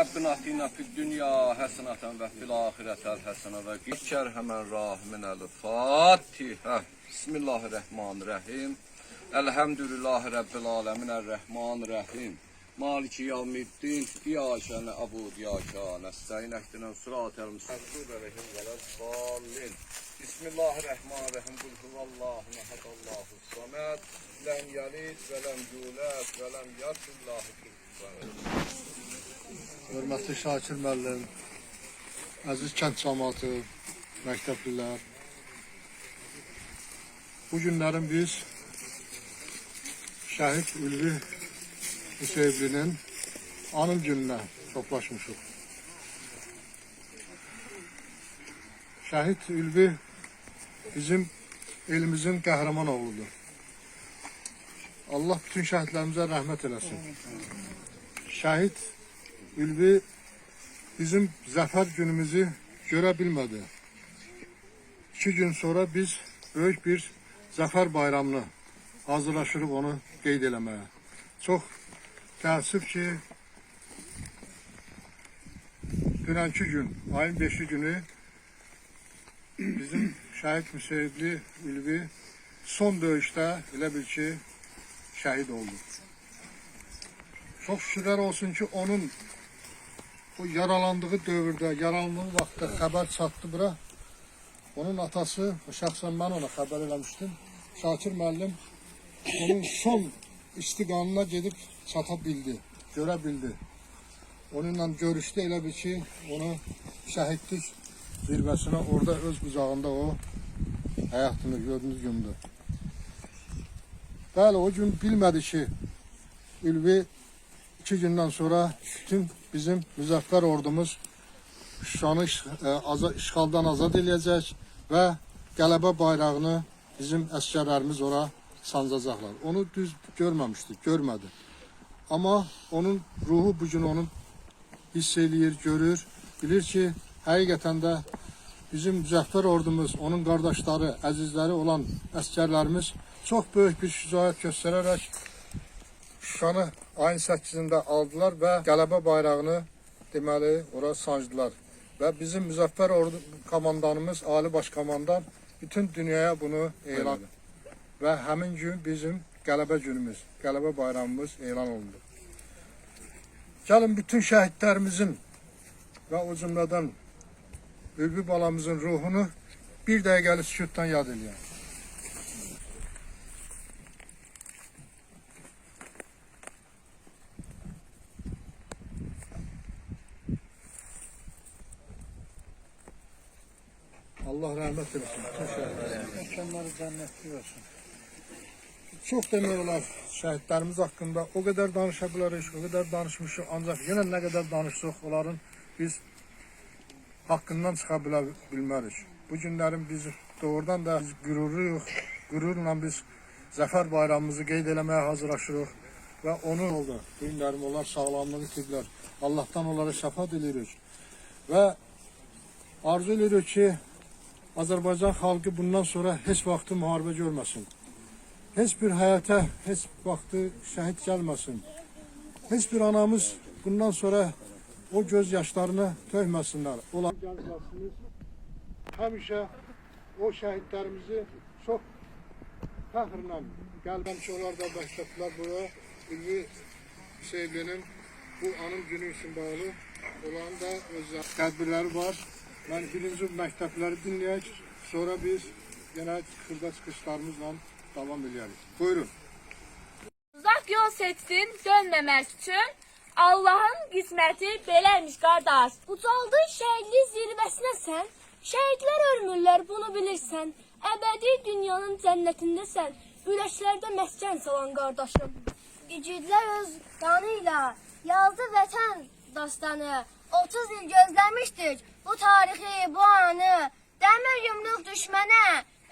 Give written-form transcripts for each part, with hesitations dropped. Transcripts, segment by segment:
Rabbina atina fid dünya həsənətən və fil ahirətəl həsənə və qikər həmən rahiminəl Fatihə. Bismillahirrahmanirrahim. Elhamdülillahi Rabbil aləminər-rəhmanir-rəhim. Maliki yevmiddin. İyyake na'budu və iyyake nestaîn. İhdinas sıratal müstakkim ve'l-dallin. Bismillahirrahmanirrahim. Kul huvallahu ehad, Allahus samed. Lem yelid ve lem yulad ve lem yekun lahu kufuven ehad. Hörmətli Şakir müəllim, əziz kənd cəmaatı, məktəblilər. Bu günlərin biz şəhid Ülvi Hüseynlinin anım gününə toplaşmışıq. Şəhid Ülvi bizim elimizin qəhrəman oğludur. Allah bütün şəhidlərimizə rəhmət eləsin. Şəhid Ülvi bizim zəfər günümüzü görə bilmədi. 2 gün sonra biz böyük bir zəfər bayramını hazırlaşırıq onu qeyd eləməyə. Çox təəssüf ki, dünənki gün, ayın 5-ci günü bizim şəhid Müseyibli Ülvi son döyüşdə elə bil ki, şəhid oldu. Çox şükürlər olsun ki, onun o yaralandığı dövrdə, yaralandığı vaxtda xəbər çatdı bura. Onun atası, şəxsən mən ona xəbər eləmişdim. Şakir müəllim onun son istiqamına gedib çata bildi, görə bildi. Onunla görüşdü, elə bir ki, onu şəhidlik zirvəsinə orada öz qucağında o həyatını gördüyünüz gündür. Bəli, o gün bilmədi ki, Ülvi 2 gündən sonra bütün bizim müzəffər ordumuz Şuşanı işğaldan azad edəcək və qələbə bayrağını bizim əskərlərimiz ora sancacaqlar. Onu düz görməmişdik, görmədi. Amma onun ruhu bugün onu hiss eləyir, görür. Bilir ki, həqiqətən də bizim müzəffər ordumuz, onun qardaşları, əzizləri olan əskərlərimiz çox böyük bir şücaət göstərərək Şuşanı ayın 8-də aldılar və qələbə bayrağını deməli ora sancdılar. Və bizim müzəffər ordu komandanımız, Ali Başkomandan bütün dünyaya bunu elan edir. Və həmin gün bizim qələbə günümüz, qələbə bayramımız elan olundu. Gəlin bütün şəhidlərimizin və o cümlədən Ülvi balamızın ruhunu bir dəqiqəli sükutdan yad eləyək. Allah rəhmət eləsin. Mekanları cənnətli olsun. Çox demək olar şəhidlərimiz haqqında o qədər danışa bilərik, o qədər danışmışıq. Ancaq yenə nə qədər danışsaq, onların biz haqqından çıxa bilmərik. Bu günlərin biz doğrudan da qürurluyuq. Qürurla biz zəfər bayramımızı qeyd eləməyə hazırlaşırıq. Və onun oldu. Bu günlərim onlar sağlamlığı itiriblər. Allahdan onlara şəfaət edirik. Və arzu edirik ki, Azərbaycan xalqı bundan sonra heç vaxtı müharibə görməsin. Heç bir həyata, heç vaxtı şəhid gəlməsin. Heç bir anamız bundan sonra o göz yaşlarını tökməsinlər. Olan gənclərimiz həmişə o şəhidlərimizi çox fəxrlə gəlməm ki, onlar da məktəblər bura Ülvi Hüseynlinin bu anım günü üçün bağlı olan da öz tədbirləri var. Mən birinci məktəbləri dinləyək, sonra biz yenə xırda çıxışlarımızla davam edərik. Buyurun. Uzaq yol seçsin dönməmək üçün Allahın qisməti beləmiş qardaş. Ucaldın şəhidlik zirvəsinə sən, şəhidlər ölmürlər bunu bilirsən. Əbədi dünyanın cənnətindəsən, ürəklərdə məskən salan qardaşım. İgidlər öz qanıyla yazdı vətən dastanı. 30 il gözləmişdik bu tarixi, bu anı. Dəmir yumruq düşmənə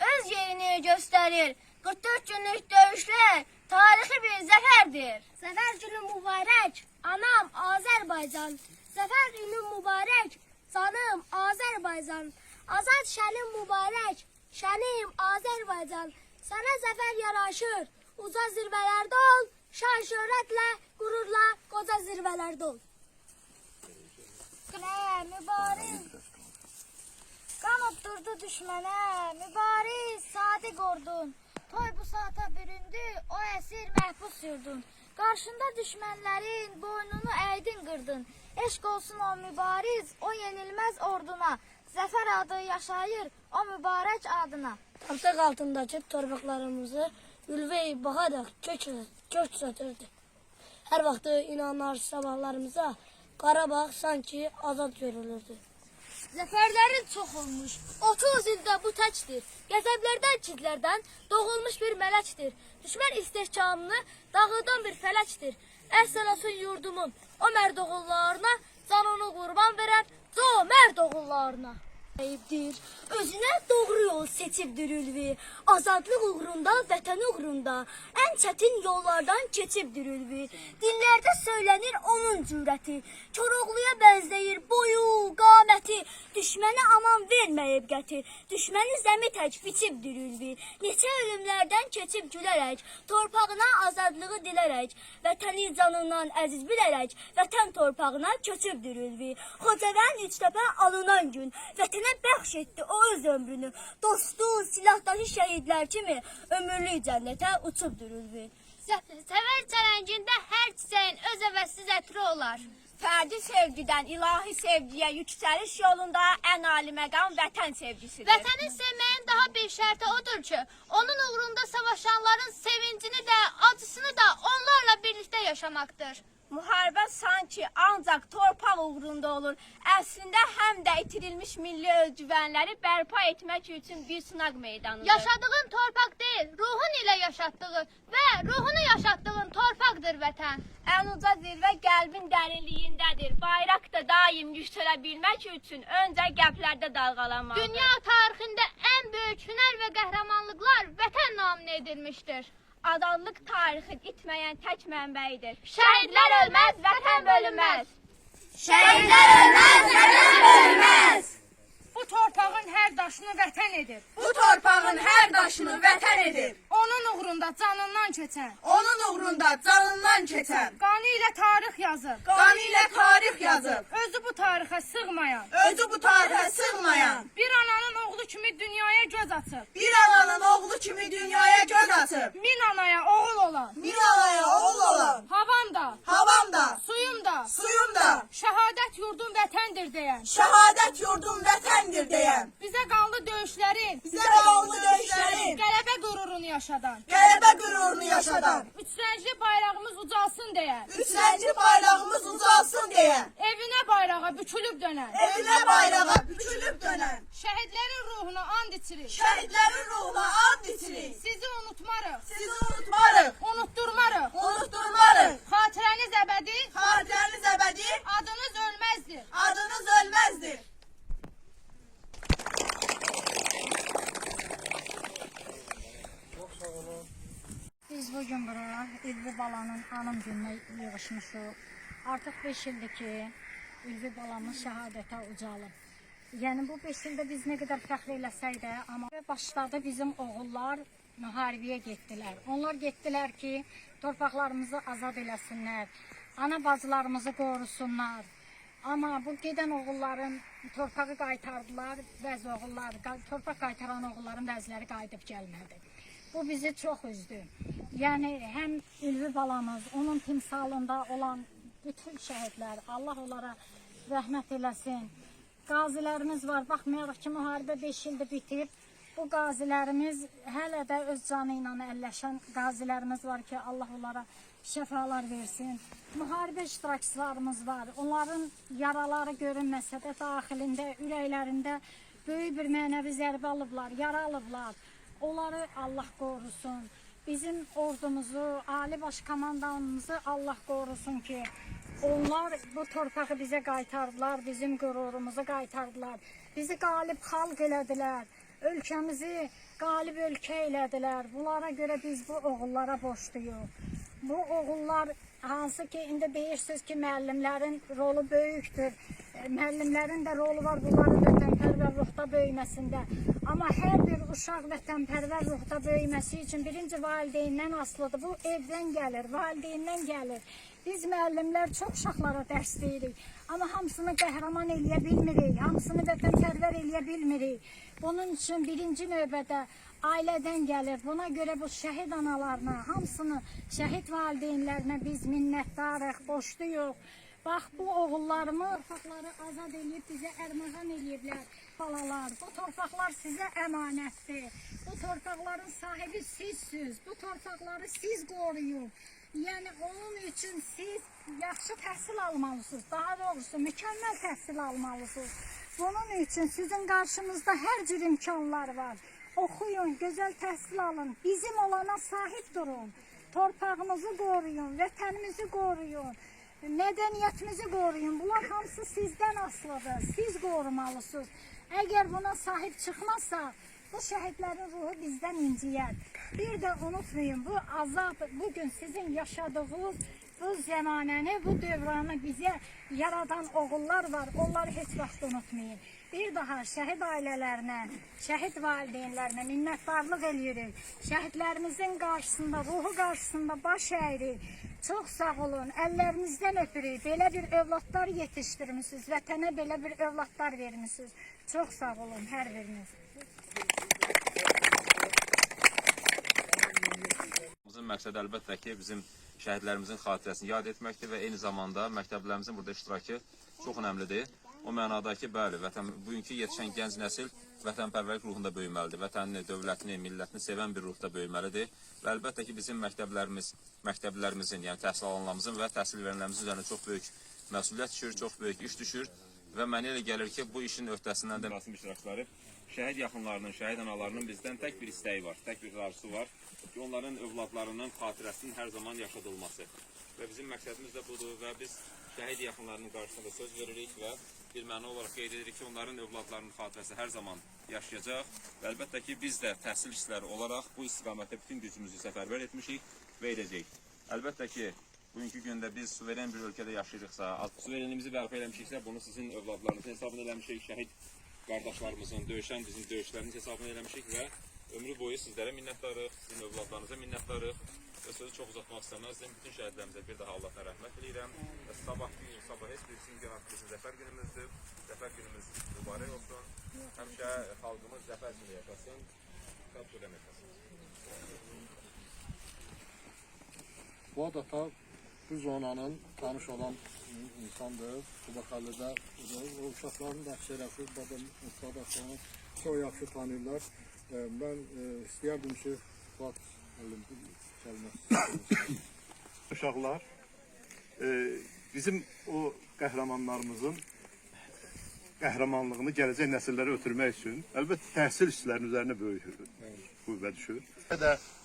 öz yerini göstərir. 44 günlük döyüşlər tarixi bir zəfərdir. Zəfər günü mübarək, anam Azərbaycan. Zəfər günü mübarək, canım Azərbaycan. Azad şənim mübarək, şənim Azərbaycan. Sənə zəfər yaraşır, uca zirvələrdə ol. Şan şöhrətlə, qürurla, qoca zirvələrdə ol. durdu düşmənə, mübariz sadiq ordun. Toy bu saata büründü, o əsir məhbus yurdun. Qarşında düşmənlərin boynunu əydin qırdın. Eşq olsun o mübariz, o yenilməz orduna. Zəfər adı yaşayır o mübarək adına. Torpaq altındakı torpaqlarımızı ülvi baxaraq kök satırdı. Hər vaxt inanlar sabahlarımıza Qarabağ sanki azad görülürdü. Zəfərlərin çox olmuş, 30 ildə bu təkdir. Qəzəblərdən, kidlərdən doğulmuş bir mələkdir. Düşmən istehkamını dağıdan bir fələkdir. Əhsən olsun yurdumun, o mərd oğullarına, canını qurban verən co mərd oğullarına. Eyibdir, özünə doğru yol seçibdir ülvi. Azadlıq uğrunda, vətən uğrunda ən çətin yollardan keçibdir ülvi. Dillərdə söylənir onun cürəti, Koroğluya bənzəyir boyu, qaməti. Düşmənə aman verməyib qəti, düşməni zəmi tək biçibdir ülvi. Neçə ölümlərdən keçib gülərək, torpağına azadlığı dilərək, vətəni canından əziz bilərək, vətən torpağına köçübdür ülvi. Xocavənd Üçtəpə alınan gün, vətənə bəxş etdi o öz ömrünü. Dostu, silahdaşı şəhidlər kimi ömürlük cənnətə uçubdur ülvi. Səvər çələngində hər çiçəyin öz əvəzsiz ətri olar. Fərdi sevgidən ilahi sevgiyə yüksəliş yolunda ən ali məqam vətən sevgisidir. Vətəni sevməyin daha bir şərti odur ki, onun uğrunda savaşanların sevincini də, acısını da onlarla birlikdə yaşamaqdır. Müharibə sanki ancaq torpaq uğrunda olur. Əslində həm də itirilmiş milli özgüvənləri bərpa etmək üçün bir sınaq meydanıdır. Yaşadığın torpaq deyil, ruhun ilə yaşatdığı və ruhunu yaşatdığın torpaqdır vətən. Ən uca zirvə qəlbin dərinliyindədir. Bayraq da daim yüksələ bilmək üçün öncə qəlblərdə dalğalanmalıdır. Dünya tarixində ən böyük hünər və qəhrəmanlıqlar vətən namına edilmişdir. Adamlıq tarixin itməyən tək mənbəyidir. Şəhidlər ölməz, vətən bölünməz. Şəhidlər ölməz, vətən bölünməz. Bu torpağın hər daşını vətən edir. Bu torpağın hər daşını vətən edir. Onun uğrunda canından keçən, Onun uğrunda canından keçən, qanı ilə tarix yazıb, qanı ilə tarix yazıb, özü bu tarixə sığmayan, özü bu tarixə sığmayan, bir ananın oğlu kimi dünyaya göz açıb, bir ananın oğlu kimi dünyaya göz açıb, min anaya oğul olan, bir anaya oğul olan, havam da, havam da, suyum da, suyum da, şəhadət yurdum vətəndir deyən, şəhadət yurdum vətəndir deyən, bizə qanlı döyüşlərin, bizə qanlı döyüşlərin, qələbə qürurunu yaşadan, qələbə qürurunu yaşadan, üçrəngli bayrağımız ucalsın deyən, üçrəngli bayrağımız ucalsın deyən, evinə bayrağa bükülüb dönən, evinə bayrağa bükülüb dönən, şəhidlərin ruhuna and içirik, şəhidlərin ruhuna and içirik, sizi unutmarıq, sizi unutmarıq, unutturmarıq, unutturmarıq, xatirəniz əbədi, xatirəniz əbədi, adınız ölməzdir. adınız ölməzdir. Biz bugün bura Ülvi balanın anım gününə yığışmışıq. Artıq 5 ildir ki, Ülvi balamız şəhadətə ucalıb. Yəni bu 5 ildə biz nə qədər fəxr eləsək də, amma başladı bizim oğullar müharibəyə getdilər. Onlar getdilər ki, torpaqlarımızı azad eləsinlər, ana bacılarımızı qorusunlar. Amma bu gedən oğulların torpağı qaytardılar, bəzi oğullar, torpaq qaytaran oğulların bəziləri qayıdıb gəlmədi. Bu bizi çox üzdü. Yəni həm Ülvi balamız, onun timsalında olan bütün şəhidlər, Allah onlara rəhmət eləsin. Qazilərimiz var, baxmayaraq ki, müharibə 5 ildir bitib. Bu qazilərimiz hələ də öz canı ilə əlləşən qazilərimiz var ki, Allah onlara şəfalar versin. Müharibə iştirakçılarımız var. Onların yaraları görünməsə də daxilində, ürəklərində böyük bir mənəvi zərbə alıblar, yara alıblar. Onları Allah qorusun. Bizim ordumuzu, Ali Baş Komandanımızı Allah qorusun ki, onlar bu torpağı bizə qaytardılar, bizim qürurumuzu qaytardılar. Bizi qalib xalq elədilər, ölkəmizi qalib ölkə elədilər. Bunlara görə biz bu oğullara borcluyuq. Bu oğullar hansı ki, indi deyirsiniz ki, müəllimlərin rolu böyükdür. Müəllimlərin də rolu var bunların vətənpərvər ruhda böyüməsində. Amma hər bir uşaq vətənpərvər ruhda böyüməsi üçün birinci valideyndən asılıdır. Bu evdən gəlir, valideyndən gəlir. Biz müəllimlər çox uşaqlara dərs deyirik. Amma hamısını qəhrəman eləyə bilmirik, hamısını vətənpərvər eləyə bilmirik. Bunun üçün birinci növbədə ailədən gəlir. Buna görə bu şəhid analarına, hamısını şəhid valideynlərinə biz minnətdarıq, borcluyuq. Bax, bu oğullarımı torpaqları azad edib bizə ərmağan ediblər balalar. Bu torpaqlar sizə əmanətdir. Bu torpaqların sahibi sizsiniz. Bu torpaqları siz qoruyun. Yəni, onun üçün siz yaxşı təhsil almalısınız. Daha doğrusu, mükəmməl təhsil almalısınız. Bunun üçün sizin qarşınızda hər cür imkanlar var. Oxuyun, gözəl təhsil alın. Bizim olana sahib durun. Torpağımızı qoruyun, vətənimizi qoruyun. Mədəniyyətimizi qoruyun. Bunlar hamısı sizdən asılıdır. Siz qorumalısınız. Əgər buna sahib çıxmazsa, bu şəhidlərin ruhu bizdən inciyər. Bir də unutmayın, bu azad, bugün sizin yaşadığınız bu zəmanəni, bu dövranı bizə yaradan oğullar var. Onları heç vaxt unutmayın. Bir daha şəhid ailələrinə, şəhid valideynlərinə minnətdarlıq edirik. Şəhidlərimizin qarşısında, ruhu qarşısında baş əyirik. Çox sağ olun, əllərinizdən öpürük. Belə bir övladlar yetişdirmişsiniz, vətənə belə bir övladlar vermişsiniz. Çox sağ olun, hər biriniz. Bizim məqsəd əlbəttə ki, bizim şəhidlərimizin xatirəsini yad etməkdir və eyni zamanda məktəblərimizin burada iştirakı çox önəmlidir. O mənada ki, bəli, bugünkü yetişən gənc nəsil vətənpərvərlik ruhunda böyüməlidir. Vətənini, dövlətini, millətini sevən bir ruhda böyüməlidir. Və əlbəttə ki, bizim məktəblərimizin, yəni təhsil alanlarımızın və təhsil verenlərimizin üzərində çox böyük məsuliyyət düşür, çox böyük iş düşür. Və mənə elə gəlir ki, bu işin öhdəsindən də mərasim iştirakçıları şəhid yaxınlarının, şəhid analarının bizdən tək bir istəyi var, tək bir arzusu var ki, onların övladlarının xatirəsinin hər zaman yaşadılması. Və bizim məqsədimiz də budur və biz şəhid yaxınlarının qarşısında söz veririk və bir məna olaraq qeyd edirik ki, onların övladlarının xatirəsi hər zaman yaşayacaq və əlbəttə ki, biz də təhsil işçiləri olaraq bu istiqamətdə bütün gücümüzü səfərbər etmişik və edəcəyik. Əlbəttə ki, bugünkü gündə biz suveren bir ölkədə yaşayırıqsa, suverenimizi bərpa eləmişiksə, bunu sizin övladlarınızın hesabını eləmişik, şəhid qardaşlarımızın, döyüşən bizim döyüşlərimiz hesabını eləmişik və ömrü boyu sizlərə minnətdarıq, sizin övladlarınıza minnətdarıq. Və sözü çox uzatmaq istəməzdim. Bütün şəhidlərimizə bir daha Allahdan rəhmət diləyirəm. Və sabah heç birisinin bizim zəfər günümüzdür. Zəfər günümüz mübarək olsun. Həmişə xalqımız zəfər günü yaşasın. Xalq öləm yaşasın. Bu adata bu zonanın tanış olan insandır. Qubaxallıda o uşaqların da əksəriyyəti badasını çox yaxşı tanıyırlar. Mən istəyərdim ki, Fuat müəllim uşaqlar bizim o qəhrəmanlarımızın qəhrəmanlığını gələcək nəsillərə ötürmək üçün əlbəttə təhsil işçilərinin üzərinə böyük qüvvə düşür.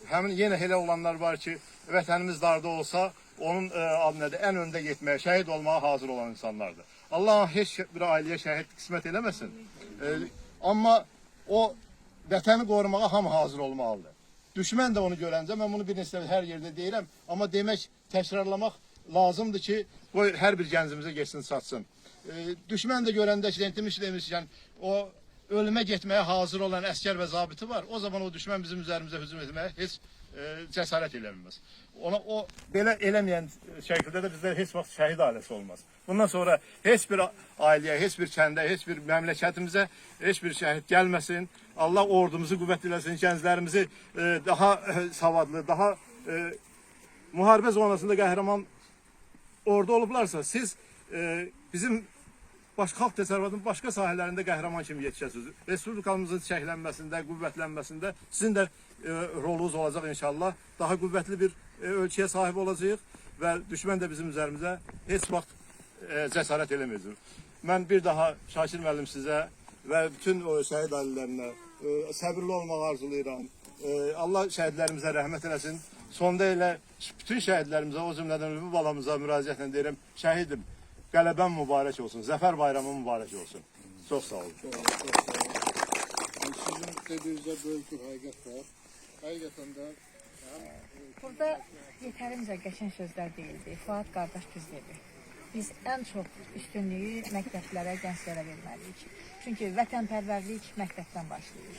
Həmin yenə elə olanlar var ki, vətənimiz darda olsa onun ən öndə getməyə, şəhid olmağa hazır olan insanlardır. Allah heç bir ailəyə şəhid qismət eləməsin. Amma o vətəni qorumağa hamı hazır olmalıdır. Düşmən də onu görəncə, mən bunu bir neçə hər yerdə deyirəm, amma demək, təkrarlamaq lazımdır ki, qoy hər bir gəncimizə geçsin, satsın. Düşmən də görəndə ki, demişkən, o ölümə getməyə hazır olan əskər və zabiti var, o zaman o düşmən bizim üzərimizə hücum etməyə heç cəsarət eləməməz. O belə eləməyən şəkildə də bizdə heç vaxt şəhid ailəsi olmaz. Bundan sonra heç bir ailəyə, heç bir kəndə, heç bir məmləkətimizə heç bir şəhid gəlməsin. Allah ordumuzu qüvvətləsin, gənclərimizi daha savadlı, daha müharibə zonasında qəhrəman ordu olublarsa, siz bizim xalq təsərrüfatının başqa sahələrində qəhrəman kimi yetişəsiniz. Respublikamızın çəklənməsində, qüvvətlənməsində sizin də rolunuz olacaq inşallah. Daha qüvvətli bir ölkəyə sahib olacağıq və düşmən də bizim üzərimizə heç vaxt cəsarət eləməyəcək. Mən bir daha Şakir müəllim sizə və bütün o şəhid ailələrinə səbirli olmağı arzulayıram. Allah şəhidlərimizə rəhmət eləsin. Sonda elə bütün şəhidlərimizə, o cümlədən Ülvi balamıza müraciətlə deyirəm, şəhidim, qələbən mübarək olsun, zəfər bayramı mübarək olsun. Çox sağ olun. Sizin dediyinizdə böyük bir həqiqət var. Həqiqətən də burada yetərincə qəşəng sözlər deyildi. Fuad qardaş düz dedi. biz ən çox üstünlüyü məktəblərə, gənclərə verməliyik. Çünki vətənpərvərlik məktəbdən başlayır.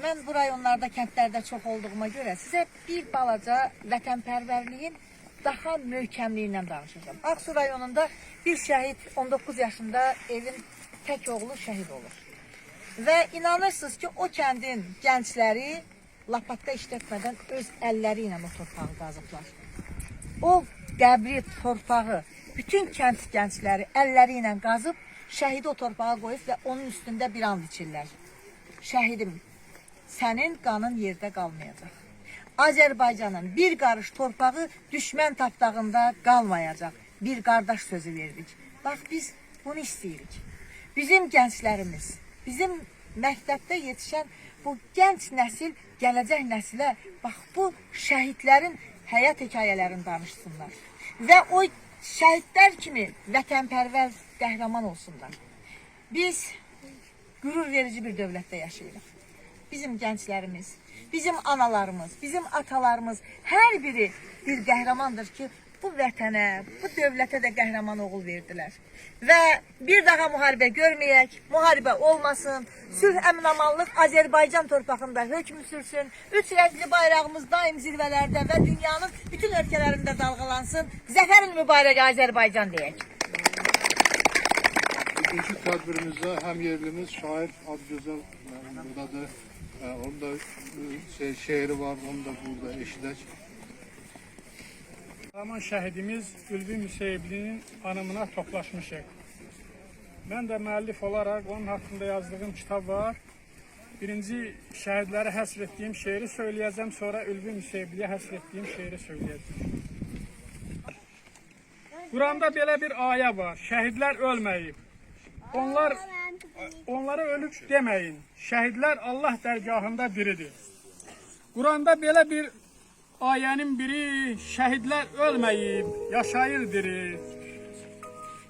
Mən bu rayonlarda, kəndlərdə çox olduğuma görə sizə bir balaca vətənpərvərliyin daha möhkəmliyindən danışacağım. Ağsu rayonunda bir şəhid 19 yaşında evin tək oğlu şəhid olur. Və inanırsınız ki, o kəndin gəncləri lapatda işlətmədən öz əlləri ilə o torpağı qazıblar. O qəbri, torpağı, bütün kənd gəncləri əlləri ilə qazıb, şəhidi o torpağa qoyub və onun üstündə bir and içirlər. Şəhidim, sənin qanın yerdə qalmayacaq. Azərbaycanın bir qarış torpağı düşmən tapdağında qalmayacaq. Bir qardaş sözü verdik. Bax, biz bunu istəyirik. Bizim gənclərimiz, bizim məktəbdə yetişən bu gənc nəsil, gələcək nəsilə bax, bu şəhidlərin həyat hekayələrini danışsınlar. Və o şəhidlər kimi vətənpərvər qəhrəman olsunlar. Biz qürur verici bir dövlətdə yaşayırıq. Bizim gənclərimiz, bizim analarımız, bizim atalarımız hər biri bir qəhrəmandır ki, bu vətənə, bu dövlətə də qəhrəman oğul verdilər. Və bir daha müharibə görməyək, müharibə olmasın, sülh əmin-amanlıq Azərbaycan torpağında hökm sürsün, 3 rəngli bayrağımız daim zirvələrdə və dünyanın bütün ölkələrində dalğalansın. Zəfərin mübarək Azərbaycan deyək. Bugünkü tədbirimizdə həm yerlimiz şair Adgözəl buradadır. Onun da şeiri var, onu da burada eşidək. Qəhrəman şəhidimiz Ülvi Müseyblinin anımına toplaşmışıq. Mən də müəllif olaraq onun haqqında yazdığım kitab var. Birinci şəhidlərə həsr etdiyim şeiri söyləyəcəm, sonra Ülvi Müseybliyə həsr etdiyim şeiri söyləyəcəm. Quranda belə bir ayə var, şəhidlər ölməyib. Onlara ölüb deməyin, şəhidlər Allah dərgahında diridir. Quranda belə bir ayənin biri, şəhidlər ölməyib, yaşayır diri.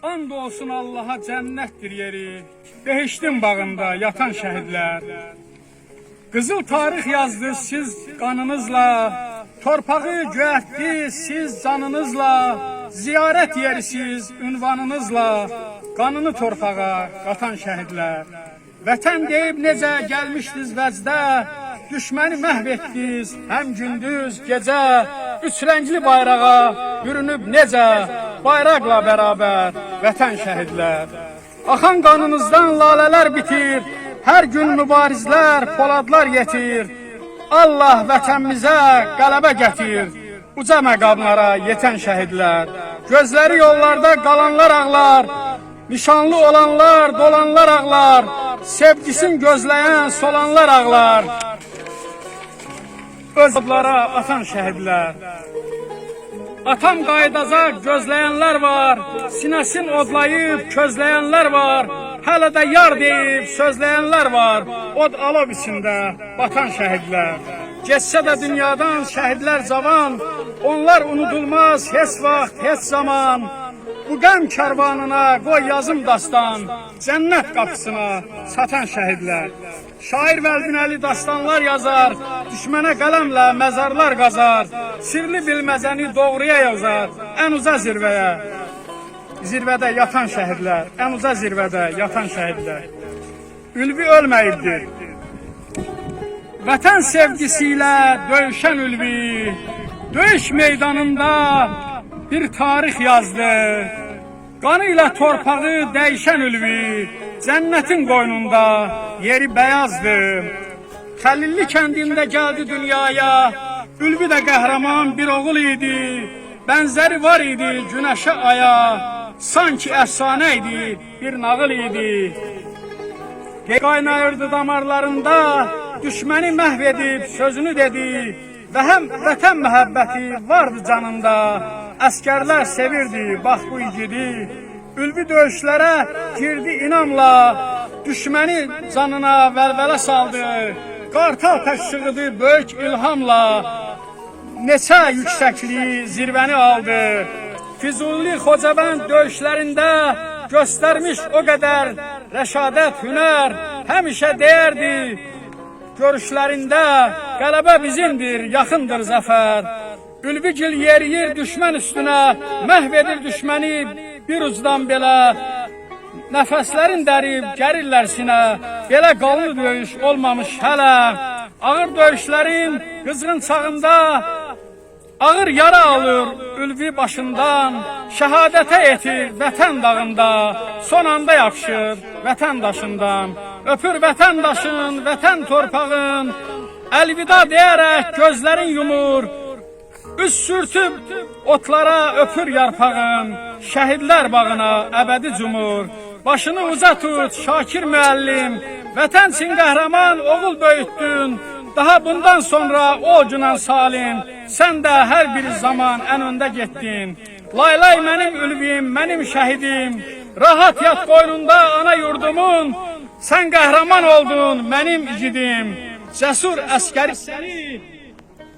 And olsun Allaha cənnətdir yeri, behiştin bağında yatan şəhidlər. Qızıl tarix yazdı siz qanınızla, torpağı göyərtdi siz canınızla, ziyarət yerisiz ünvanınızla, qanını torpağa qatan şəhidlər. Vətən deyib necə gəlmişdiniz vəcdə, düşməni məhv etdiniz həm gündüz gecə, 3 rəngli bayrağa bürünüb necə, bayraqla bərabər vətən şəhidlər. Axan qanınızdan lalələr bitir, hər gün mübarizlər, poladlar yetir. Allah vətənimizə qələbə gətir, uca məqamlara yetən şəhidlər. Gözləri yollarda qalanlar ağlar, nişanlı olanlar, dolanlar ağlar, sevgisin gözləyən solanlar ağlar. Öz odlara atan şəhidlər. Atam qaydacaq gözləyənlər var, sinəsin odlayıb közləyənlər var, hələ də yar deyib sözləyənlər var, od alov içində batan şəhidlər. Geçsə də dünyadan şəhidlər cavan, onlar unudulmaz heç vaxt, heç zaman. Bu qəm kərvanına qoy yazım dastan, cənnət qapısına satan şəhidlər. Şair Vəlbinəli dastanlar yazar, düşmənə qələmlə məzarlar qazar, sirli bilməzəni doğruya yazar, ən uca zirvəyə, zirvədə yatan şəhidlər, ən uca zirvədə yatan şəhidlər. Ülvi ölməyibdir. Vətən sevgisi ilə döyüşən Ülvi, döyüş meydanında bir tarix yazdı. Qanı ilə torpağı dəyişən Ülvi, cənnətin qoynunda yeri bəyazdır. Xəlilli kəndində gəldi dünyaya, Ülvi də qəhrəman bir oğul idi. Bənzəri var idi günəşə aya, sanki əfsanə idi, bir nağıl idi. Qaynayırdı damarlarında, düşməni məhv edib sözünü dedi və həm vətən məhəbbəti vardı canında. Əskərlər sevirdi, bax bu igidi. Ülvi döyüşlərə girdi inamla, düşməni canına vəlvələ saldı. Qartal təşriqidi böyük ilhamla, neçə yüksəkliyi zirvəni aldı. Füzuli Xocavənd döyüşlərində göstərmiş o qədər rəşadət, hünər, həmişə deyərdi görüşlərində, qələbə bizimdir, yaxındır zəfər. Ülvigil yeriyir düşmən üstünə, məhv edir düşməni bir ucdan belə. Nəfəslərin dərib gərirlər sinə, belə qanlı döyüş olmamış hələ. Ağır döyüşlərin qızğın çağında ağır yara alır ülvi başından, şəhadətə yetir vətən dağında, son anda yapışır vətən daşından. Öpür vətəndaşın, vətən torpağın, əlvida deyərək gözlərin yumur, üz sürtüb otlara öpür yarpağın, şəhidlər bağına əbədi cumur. Başını uza tut Şakir müəllim, vətən üçün qəhrəman oğul böyütdün. Daha bundan sonra o günan salim, sən də hər bir zaman ən öndə getdin. Laylay mənim ülvim, mənim şəhidim, rahat yat qoynunda ana yurdumun. Sən qəhrəman oldun mənim igidim, cəsur əskəri səni.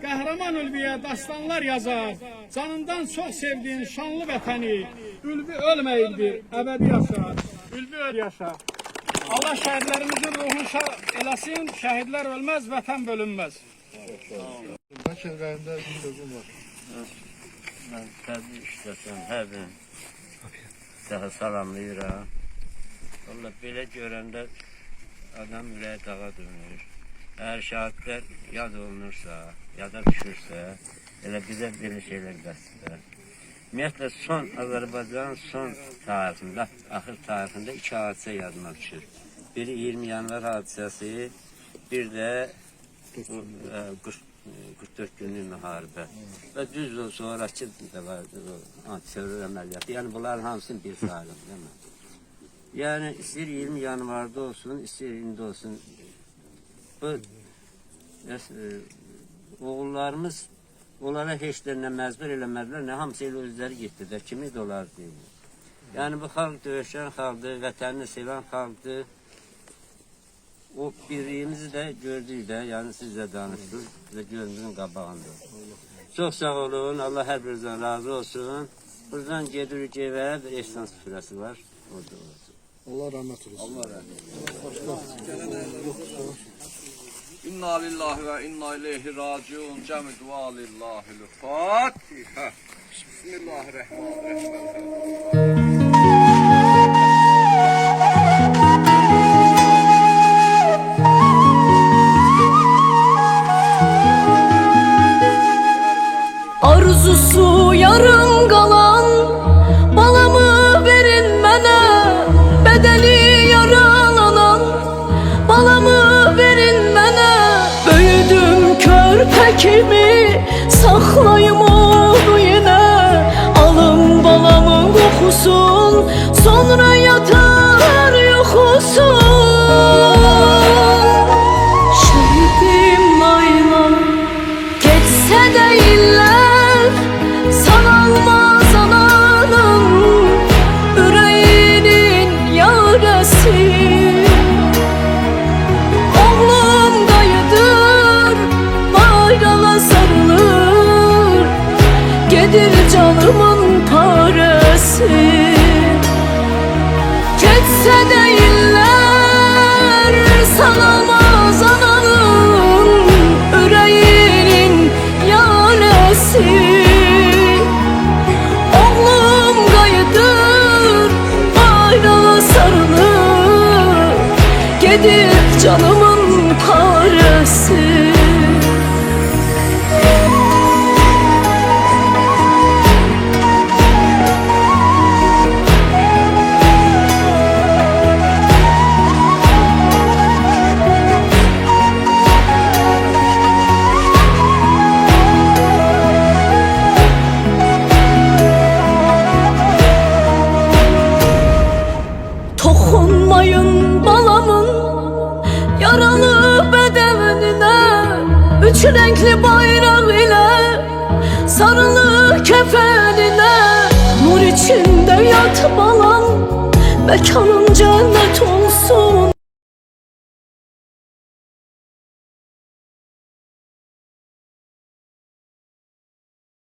Qəhrəman ülviyə dastanlar yazar, canından çox sevdiğin şanlı vətəni. Ülvi ölməyirdir, əbədi yaşar, ülvi öl yaşar. Allah şəhidlərimizin ruhunu şad eləsin, şəhidlər ölməz, vətən bölünməz. Bəlkə ürəyimdə bir sözüm var. Mən təbii işləsəm, hər birini daha salamlayıram. Valla belə görəndə adam ürəyi dağa dönür. Əgər şəhidlər yad olunursa, yada düşürsə, elə bizə belə şeylər bəsdir. Ümumiyyətlə, son Azərbaycanın son tarixində, axır tarixində 2 hadisə yadıma düşür. Biri 20 yanvar hadisəsi, bir də 44 günlük müharibə. Və düz o sonraki də vardır o antiterror əməliyyatı. Yəni bunların hamısını bir sayılır. Yəni istəyir 20 yanvarda olsun, istəyir indi olsun. Bu oğullarımız onlara heç də nə məcbur eləmədilər, nə hamısı elə özləri getdilər. Kimi də olar deyil. Yəni bu xalq döyüşən xalqdır, vətənini sevən xalqdır. O birliyimizi də gördük də, yəni siz də danışdınız, biz də gözümüzün qabağında. Çox sağ olun, Allah hər birinizdən razı olsun. Buradan gedirik evə, bir ehsan süfrəsi var, orada olacaq. Allah rəhmət eylesin. Allah rəhmət eylesin. İnna lillahi və inna ileyhi raciun. Cəmi dua lillahi l-Fatihə. Bismillahirrahmanirrahim. Arzusu yarım qalan balamı verin mənə, bədəni yaralanan balamı verin mənə. Böyüdüm körpə kimi, saxlayım onu yenə. Alım balamın qoxusun, sonra yatar yoxusun. Şəhidim layla, geçsə də illər, sanalmaz ananın ürəyinin yarəsi. Oğlum dayıdır, bayrala sarılır, gedir canımın parəsi. Geçsə də illər, sanalmaz ananın ürəyinin yarəsi. Oğlum qayıdır, bayrala sarılır, gedir canımın parəsi. Toxunmayın balamın yaralı bədəninə, üç rəngli bayraq ilə sarılı kəfəninə. Nur içində yat balam, məkanın cənnət olsun.